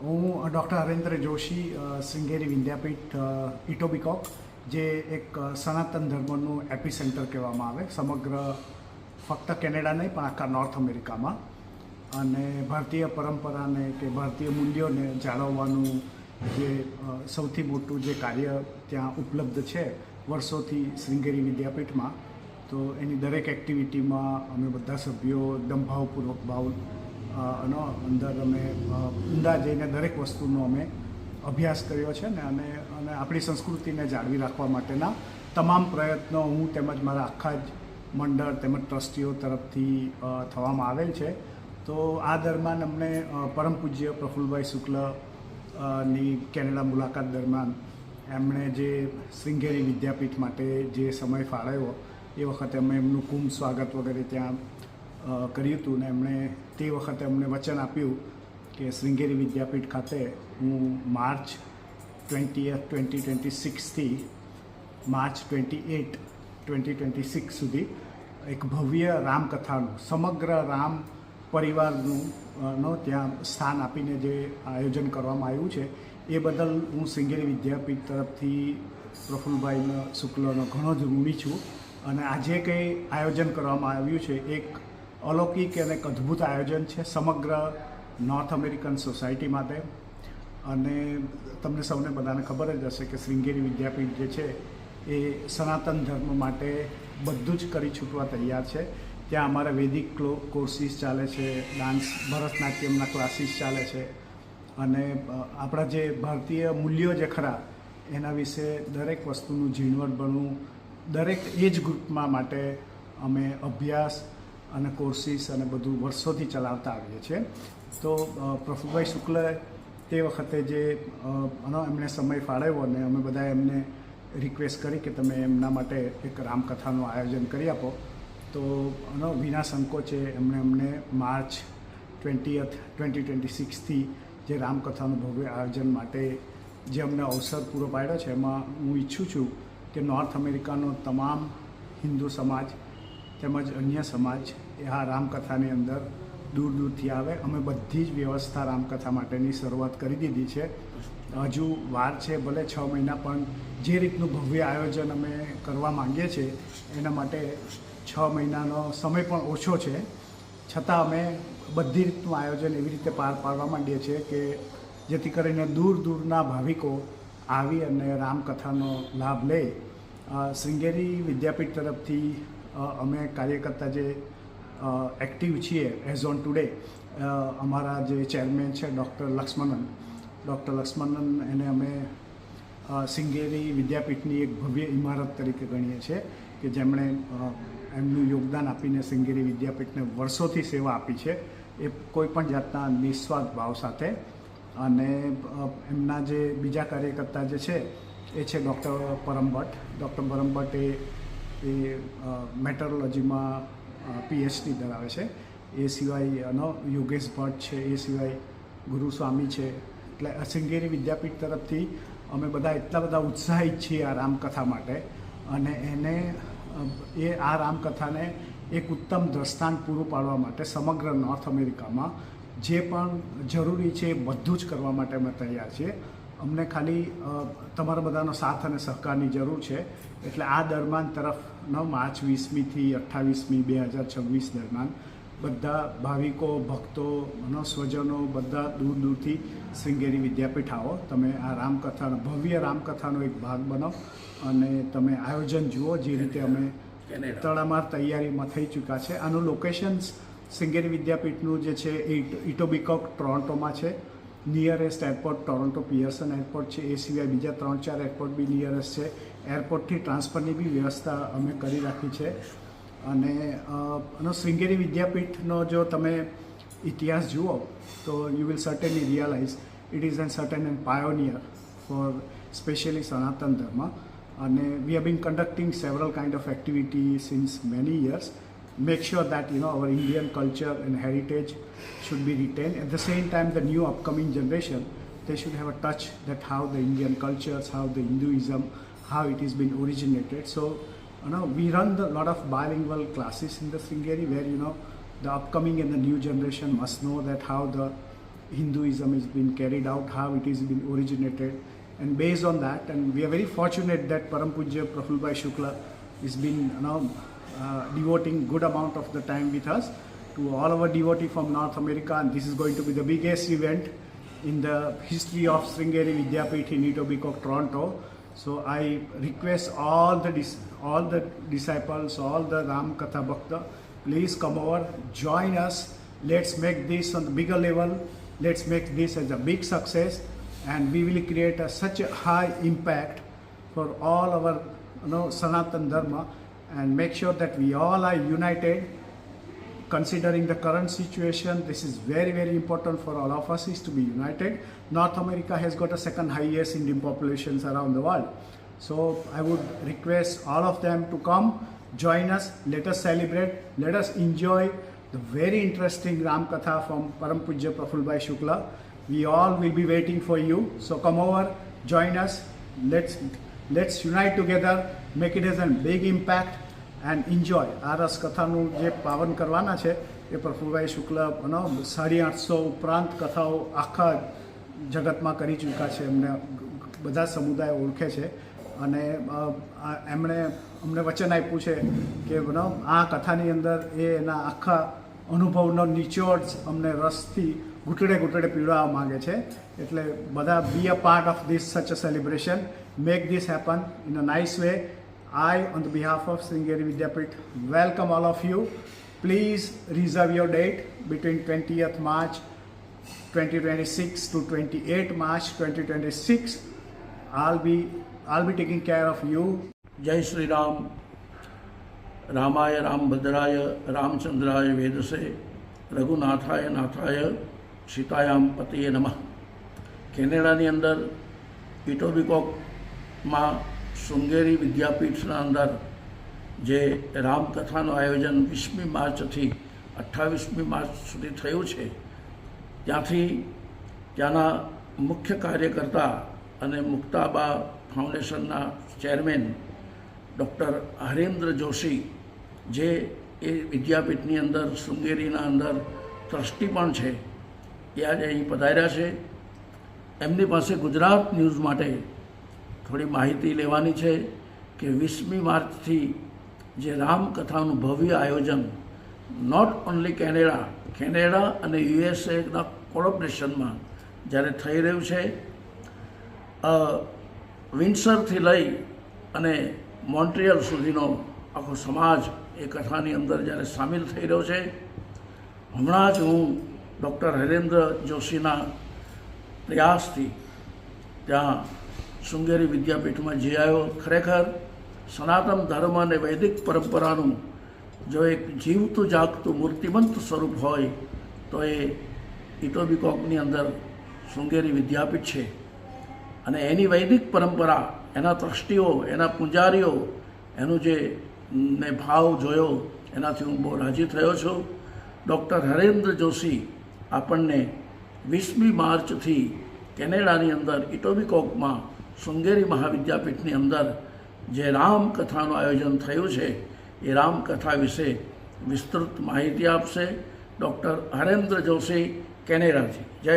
હું ડૉક્ટર હરેન્દ્ર જોશી, શ્રીંગેરી વિદ્યાપીઠ ઇટોબિકોક, જે એક સનાતન ધર્મનું એપિસેન્ટર કહેવામાં આવે સમગ્ર ફક્ત કેનેડા નહીં પણ આખા નોર્થ અમેરિકામાં. અને ભારતીય પરંપરાને કે ભારતીય મૂલ્યોને જાળવવાનું જે સૌથી મોટું જે કાર્ય ત્યાં ઉપલબ્ધ છે વર્ષોથી શ્રીંગેરી વિદ્યાપીઠમાં, તો એની દરેક એક્ટિવિટીમાં અમે બધા સભ્યો એકદમ ભાવપૂર્વક અંદર અમે ઊંડા જઈને દરેક વસ્તુનો અમે અભ્યાસ કર્યો છે ને અને આપણી સંસ્કૃતિને જાળવી રાખવા માટેના તમામ પ્રયત્નો હું તેમજ મારા આખા જ મંડળ તેમજ ટ્રસ્ટીઓ તરફથી થવામાં આવેલ છે. તો આ દરમિયાન અમને પરમ પૂજ્ય પ્રફુલ્લભાઈ શુક્લ ની કેનેડા મુલાકાત દરમિયાન એમણે જે શ્રીંગેરી વિદ્યાપીઠ માટે જે સમય ફાળવ્યો એ વખતે અમે એમનું ખૂબ સ્વાગત વગેરે ત્યાં કર્યું હતું ને એમણે તે વખતે અમને વચન આપ્યું કે શ્રીંગેરી વિદ્યાપીઠ ખાતે હું માર્ચ 20th 2026થી માર્ચ 28 2026 સુધી એક ભવ્ય રામકથાનું સમગ્ર રામ પરિવારનું ત્યાં સ્થાન આપીને જે આયોજન કરવામાં આવ્યું છે એ બદલ હું શ્રીંગેરી વિદ્યાપીઠ તરફથી પ્રફુલ્લભાઈ શુક્લનો ઘણો જ ઋણી છું. અને આજે કંઈ આયોજન કરવામાં આવ્યું છે એક અલૌકિક અને એક અદ્ભુત આયોજન છે સમગ્ર નોર્થ અમેરિકન સોસાયટી માટે. અને તમને સૌને બધાને ખબર જ હશે કે શ્રીંગેરી વિદ્યાપીઠ જે છે એ સનાતન ધર્મ માટે બધું જ કરી છૂટવા તૈયાર છે. ત્યાં અમારા વૈદિક કોર્સિસ ચાલે છે, ડાન્સ ભરતનાટ્યમના ક્લાસીસ ચાલે છે અને આપણા જે ભારતીય મૂલ્યો જે ખરા એના વિશે દરેક વસ્તુનું ઝીણવટભણું દરેક એજ ગ્રુપમાં માટે અમે અભ્યાસ અને કોર્સિસ અને બધું વર્ષોથી ચલાવતા આવીએ છીએ. તો પ્રફુલ્લભાઈ શુક્લ તે વખતે જે એમણે સમય ફાળવ્યો અને અમે બધાએ એમને રિક્વેસ્ટ કરી કે તમે એમના માટે એક રામકથાનું આયોજન કરી આપો. તો વિના સંકોચે એમણે અમને માર્ચ 20th 2026થી જે રામકથાનું ભવ્ય આયોજન માટે જે અમને અવસર પૂરો પાડ્યો છે એમાં હું ઈચ્છું છું કે નોર્થ અમેરિકાનો તમામ હિન્દુ સમાજ તેમજ અન્ય સમાજ એ આ રામકથાની અંદર દૂર દૂરથી આવે. અમે બધી જ વ્યવસ્થા રામકથા માટેની શરૂઆત કરી દીધી છે. હજુ વાર છે, ભલે 6 મહિના, પણ જે રીતનું ભવ્ય આયોજન અમે કરવા માંગીએ છીએ એના માટે 6 મહિનાનો સમય પણ ઓછો છે. છતાં અમે બધી રીતનું આયોજન એવી રીતે પાર પાડવા માંગીએ છીએ કે જેથી કરીને દૂર દૂરના ભાવિકો આવી અને રામકથાનો લાભ લે. શ્રીંગેરી વિદ્યાપીઠ તરફથી અમે કાર્યકર્તા જે એક્ટિવ છીએ એઝ ઓન ટુડે, અમારા જે ચેરમેન છે ડૉક્ટર લક્ષ્મણન, એને અમે શ્રીંગેરી વિદ્યાપીઠની એક ભવ્ય ઇમારત તરીકે ગણીએ છીએ કે જેમણે એમનું યોગદાન આપીને શ્રીંગેરી વિદ્યાપીઠને વર્ષોથી સેવા આપી છે એ કોઈપણ જાતના નિસ્વાર્થ ભાવ સાથે. અને એમના જે બીજા કાર્યકર્તા જે છે એ છે ડૉક્ટર પરમ ભટ્ટ. ડૉક્ટર પરમ ભટ્ટ એ મેટરોલોજીમાં PhD ધરાવે છે. એ સિવાય યોગેશ ભટ્ટ છે, એ સિવાય ગુરુસ્વામી છે. એટલે શ્રીંગેરી વિદ્યાપીઠ તરફથી અમે બધા એટલા બધા ઉત્સાહિત છીએ આ રામકથા માટે અને એ આ રામકથાને એક ઉત્તમ દ્રષ્ટાંત પૂરું પાડવા માટે સમગ્ર નોર્થ અમેરિકામાં જે પણ જરૂરી છે એ બધું જ કરવા માટે અમે તૈયાર છીએ. અમને ખાલી તમારા બધાનો સાથ અને સહકારની જરૂર છે. એટલે આ દરમિયાન તરફ માર્ચ 20મીથી 28મી 2026 દરમિયાન બધા ભાવિકો, ભક્તો, સ્વજનો બધા દૂર દૂરથી શ્રીંગેરી વિદ્યાપીઠ આવો. તમે આ રામકથાનો ભવ્ય રામકથાનો એક ભાગ બનો અને તમે આયોજન જુઓ જે રીતે અમે તડામાર તૈયારીમાં થઈ ચૂક્યા છે. આનું લોકેશન શ્રીંગેરી વિદ્યાપીઠનું જે છે એ ઇટોબિકોક ટોરોન્ટોમાં છે. Nearest airport Toronto Pearson airport છે. એ સિવાય બીજા 3-4 એરપોર્ટ બી નિયરેસ્ટ છે. એરપોર્ટથી ટ્રાન્સફરની બી વ્યવસ્થા અમે કરી રાખી છે. અને શ્રીંગેરી વિદ્યાપીઠનો જો તમે ઇતિહાસ જુઓ તો you will certainly realise it is an certain and pioneer for specially Sanatan Dharma. અને we have been conducting several kind of activity since many years. Make sure that our Indian culture and heritage should be retained. At the same time, the new upcoming generation, they should have a touch that how the Indian cultures, how the Hinduism, how it has been originated. So we run a lot of bilingual classes in the Sringeri where the upcoming and the new generation must know that how the Hinduism has been carried out, how it has been originated, and based on that, and we are very fortunate that Param Pujya Prafulbhai Shukla has been devoting good amount of the time with us to all our devotee from North America, and this is going to be the biggest event in the history of Sringeri Vidyapith in Etobicoke, Toronto. So I request all the disciples, all the Ram Katha Bhakta, please come over, join us. Let's make this on the bigger level. Let's make this as a big success, and we will create such a high impact for all our Sanatan Dharma, and make sure that we all are united. Considering the current situation, this is very, very important for all of us is to be united. North America has got a second highest Indian populations around the world. So I would request all of them to come, join us, let us celebrate, let us enjoy the very interesting Ram Katha from Param Pujya Prafulbhai Shukla. We all will be waiting for you. So come over, join us, let's unite together, make it as a big impact and enjoy. આ રસ કથાનું જે પાવન કરવાના છે એ પ્રફુલભાઈ શુક્લ 850 ઉપરાંત કથાઓ આખા જગતમાં કરી ચૂક્યા છે. એમને બધા સમુદાય ઓળખે છે, અને એમણે અમને વચન આપ્યું છે કે આ કથાની અંદર એ એના આખા અનુભવનો નિચોડ અમને રસથી ઘૂંટડે ઘૂંટડે પીવડાવવા માગે છે. એટલે બધા be a part of this such a celebration, make this happen in a nice way. I, on the behalf of Sringeri Vidyapith, welcome all of you. Please reserve your date between 20th March 2026 to 28th March 2026. I'll be taking care of you. जय श्री राम. रामाय रामभद्राय रामचंद्राय वेदसे रघुनाथाय नाथाय सीतायाम पतिये नमः. કેનેડાની અંદર ઇટોબિકોકમાં શૃંગેરી વિદ્યાપીઠના અંદર જે રામકથાનું આયોજન 20મી માર્ચથી 28મી March સુધી થયું છે, ત્યાંથી ત્યાંના મુખ્ય કાર્યકર્તા અને મુક્તાબા ફાઉન્ડેશનના ચેરમેન ડૉક્ટર હરેન્દ્ર જોશી, જે એ વિદ્યાપીઠની અંદર શૃંગેરીના અંદર ટ્રસ્ટી પણ છે, એ આજે અહીં પધાર્યા છે. એમની પાસે ગુજરાત ન્યૂઝ માટે થોડી માહિતી લેવાની છે કે 20મી માર્ચથી જે રામકથાનું ભવ્ય આયોજન નોટ ઓન્લી કેનેડા અને યુએસએના કોલોબરેશનમાં જ્યારે થઈ રહ્યું છે, વિન્ડસરથી લઈ અને મોન્ટ્રિયલ સુધીનો આખો સમાજ એ કથાની અંદર જ્યારે સામેલ થઈ રહ્યો છે. હમણાં જ હું ડૉક્ટર હરેન્દ્ર જોશીના પ્રયાસથી ત્યાં શૃંગેરી વિદ્યાપીઠમાં જઈ આવ્યો. ખરેખર સનાતન ધર્મ અને વૈદિક પરંપરાનું જો એક જીવતું જાગતું મૂર્તિમંત સ્વરૂપ હોય તો એ ઇટોબિકોકની અંદર શૃંગેરી વિદ્યાપીઠ છે. અને એની વૈદિક પરંપરા, એના ટ્રસ્ટીઓ, એના પૂજારીઓ, એનું જે ને ભાવ જોયો એનાથી હું બહુ રાજી થયો છું. ડૉક્ટર હરેન્દ્ર જોશી આપણને 20મી માર્ચથી કેનેડાની અંદર ઇટોબિકોકમાં શૃંગેરી મહાવિદ્યાપીઠની અંદર જે રામકથાનું આયોજન થયું છે એ રામકથા વિશે વિસ્તૃત માહિતી આપશે ડૉક્ટર હરેન્દ્ર જોશી, કેનેડાથી. જય